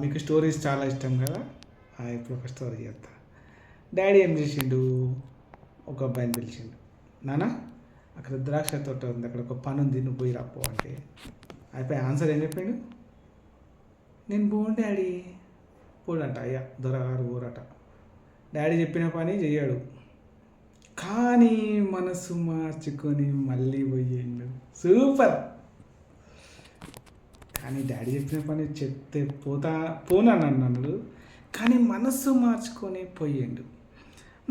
మీకు స్టోరీస్ చాలా ఇష్టం కదా. ఇప్పుడు ఒక స్టోరీ చెప్తా. డాడీ ఏం చేసిండు, ఒక అబ్బాయిని పిలిచిండు. నాన్న, అక్కడ ద్రాక్ష తోట ఉంది, అక్కడ ఒక పని ఉంది, నువ్వు పోయి రాపో అంటే అయిపోయి ఆన్సర్ ఏం చెప్పాడు, నేను పోను డాడీ. పోడట, అయ్యా దొరగారు పోరట. డాడీ చెప్పిన పని చెయ్యాడు, కానీ మనసు మార్చుకొని మళ్ళీ పోయిండు. సూపర్. కానీ డాడీ చెప్పిన పని చెప్తే పోనానన్నాడు, కానీ మనస్సు మార్చుకొని పోయిండు.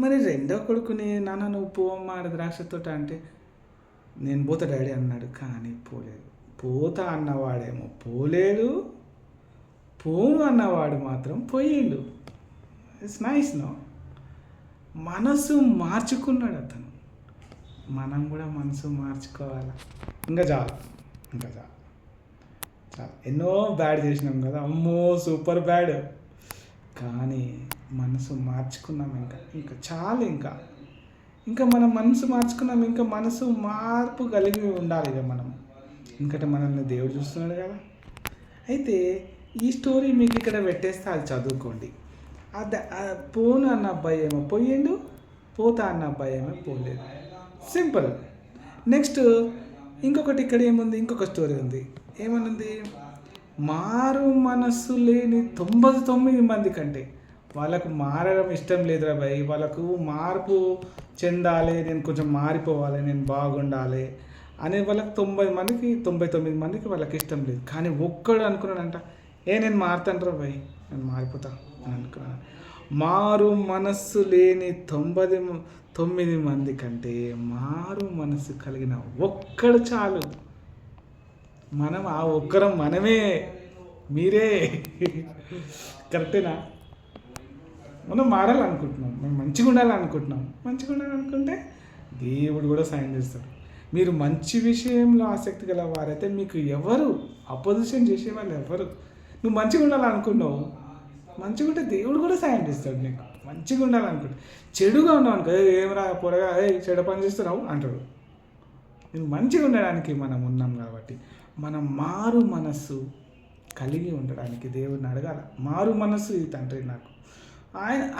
మరి రెండో కొడుకుని, నాన్న నువ్వు పోమ్మా ద్రాక్ష తోట అంటే, నేను పోతా డాడీ అన్నాడు, కానీ పోలేదు. పోతా అన్నవాడేమో పోలేదు, పోను అన్నవాడు మాత్రం పోయిండు. It's nice no. మనసు మార్చుకున్నాడు అతను. మనం కూడా మనసు మార్చుకోవాలి. ఇంకా చాలు, ఇంకా చాలు. ఎన్నో బ్యాడ్ చేసినాం కదా, అమ్మో సూపర్ బ్యాడ్. కానీ మనసు మార్చుకున్నాం, ఇంకా ఇంకా చాలు. ఇంకా మనం మనసు మార్చుకున్నాం, ఇంకా మనసు మార్పు కలిగి ఉండాలి ఇక మనం. ఎందుకంటే మనల్ని దేవుడు చూస్తున్నాడు కదా. అయితే ఈ స్టోరీ మీకు ఇక్కడ పెట్టేస్తే అది చదువుకోండి. పోను అన్న అబ్బాయి ఏమో పోయిండు, పోతా అన్న అబ్బాయి ఏమో పోలేదు. సింపుల్. నెక్స్ట్ ఇంకొకటి ఇక్కడ ఏముంది, ఇంకొక స్టోరీ ఉంది. ఏమనుంది, మారు మనస్సు లేని 99 మంది కంటే, వాళ్ళకు మారడం ఇష్టం లేదురా భయ్, వాళ్ళకు మార్పు చెందాలి, నేను కొంచెం మారిపోవాలి, నేను బాగుండాలి అనే వాళ్ళకి 99 మందికి వాళ్ళకి ఇష్టం లేదు. కానీ ఒక్కడు అనుకున్నాడంట, నేను మారుతాను భయ్, నేను మారిపోతా అని అనుకున్నాను. మారు మనస్సు లేని 99 మంది కంటే మారు మనస్సు కలిగిన ఒక్కడు చాలు. మనం ఆ ఒక్కరం మనమే, మీరే. కరెక్టేనా? మనం మారాలనుకుంటున్నాం, మనం మంచిగా ఉండాలనుకుంటే దేవుడు కూడా సాయం చేస్తాడు. మీరు మంచి విషయంలో ఆసక్తి గల వారైతే మీకు ఎవరు అపోజిషన్ చేసేవాళ్ళు ఎవరు. నువ్వు మంచిగా ఉండాలనుకున్నావు, మంచిగా ఉంటే దేవుడు కూడా సాయం చేస్తాడు నీకు. మంచిగా ఉండాలనుకుంటే, చెడుగా ఉన్నావు అనుకో, ఏమరా పొరగా చెడు పని చేస్తున్నావు అంటాడు. నేను మంచిగా ఉండడానికి మనం ఉన్నాం కాబట్టి, మనం మారు మనస్సు కలిగి ఉండడానికి దేవుడిని అడగాల. మారు మనస్సు ఈ తండ్రి నాకు,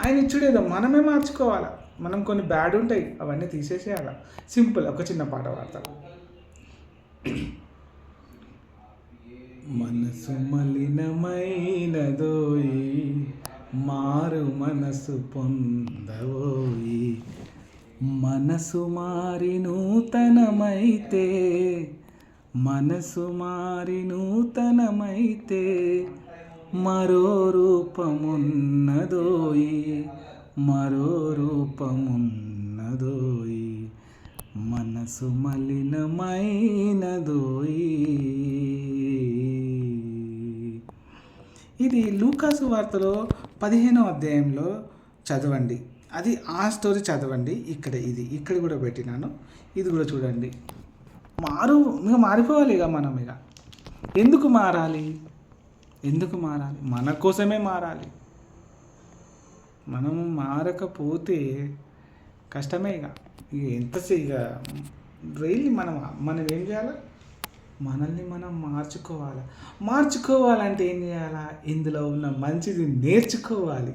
ఆయన ఇచ్చుడేదో మనమే మార్చుకోవాలా. మనం కొన్ని బ్యాడ్ ఉంటాయి, అవన్నీ తీసేసేయాల. సింపుల్. ఒక చిన్న పాట పాడతాను. మనసు మలినమైనదోయి, మారు మనసు పొందవోయి. మనసు మారి నూతనమైతే, మనసు మారి నూతనమైతే, మరో రూపమున్నదోయి, మరో రూపమున్నదోయి. మనసు మలినమైనదోయి. ఇది లూకాసు వార్తలో 15వ అధ్యాయంలో చదవండి. అది ఆ స్టోరీ చదవండి. ఇక్కడ కూడా పెట్టినాను, ఇది కూడా చూడండి. ఇక మారిపోవాలి. ఇక మనం ఎందుకు మారాలి? మన కోసమే మారాలి. మనము మారకపోతే కష్టమే. ఇక రియల్లీ మనం ఏం చేయాలి? మనల్ని మనం మార్చుకోవాలంటే ఏం చేయాలా? ఇందులో ఉన్న మంచిది నేర్చుకోవాలి.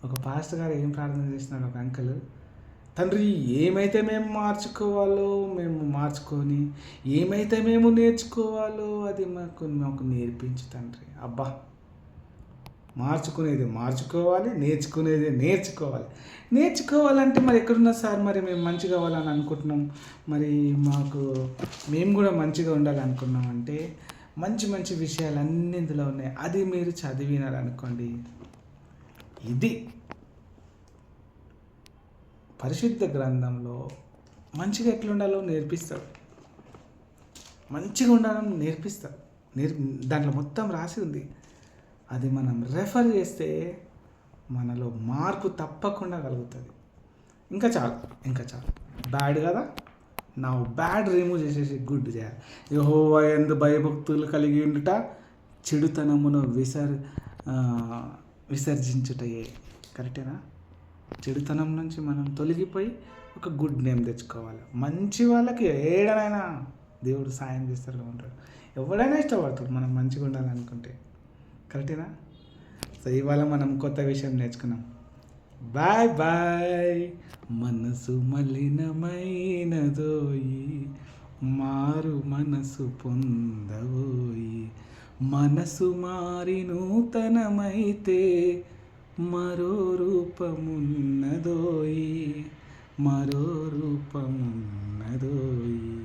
ఒక పాస్టర్ గారు ఏం ప్రార్థన చేస్తున్నాడు, ఒక అంకుల్, తండ్రి ఏమైతే మేము మార్చుకోవాలో మేము మార్చుకొని, ఏమైతే మేము నేర్చుకోవాలో అది మాకు నేర్పించు తండ్రి. అబ్బా, మార్చుకునేది మార్చుకోవాలి, నేర్చుకునేది నేర్చుకోవాలంటే మరి ఎక్కడున్నా సార్, మరి మేము మంచిగా అవ్వాలని అనుకుంటున్నాం, మరి మేము కూడా మంచిగా ఉండాలనుకున్నాం అంటే మంచి విషయాలు అన్నీ ఇందులో ఉన్నాయి. అది మీరు చదివినారనుకోండి, ఇది పరిశుద్ధ గ్రంథంలో మంచిగా ఎట్లుండాలో నేర్పిస్తాడు, మంచిగా ఉండాలని నేర్పిస్తాడు. దాంట్లో మొత్తం రాసి ఉంది. అది మనం రెఫర్ చేస్తే మనలో మార్పు తప్పకుండా కలుగుతుంది. ఇంకా చాలు. బ్యాడ్ కదా, నా బ్యాడ్ రిమూవ్ చేసేసి గుడ్ చేయాలి. యెహోవా యందు భయభక్తులు కలిగి ఉండుట, చెడుతనమును విసర్జించుటయే. కరెక్టేనా? చెడుతనం నుంచి మనం తొలగిపోయి ఒక గుడ్ నేమ్ తెచ్చుకోవాలి. మంచి వాళ్ళకి ఏడనైనా దేవుడు సాయం చేస్తూ ఉంటాడు. ఎవడైనా ఇష్టపడతాడు మనం మంచిగా ఉండాలనుకుంటే. కరెక్టేనా? సో ఇవాళ మనం కొత్త విషయం నేర్చుకున్నాం. Bye bye. మనసు మలినమైనదోయి, మారు మనసు పొందవోయి. మనసు మారి నూతనమైతే మరో రూపమున్నదోయి, మరో రూపమున్నదోయి.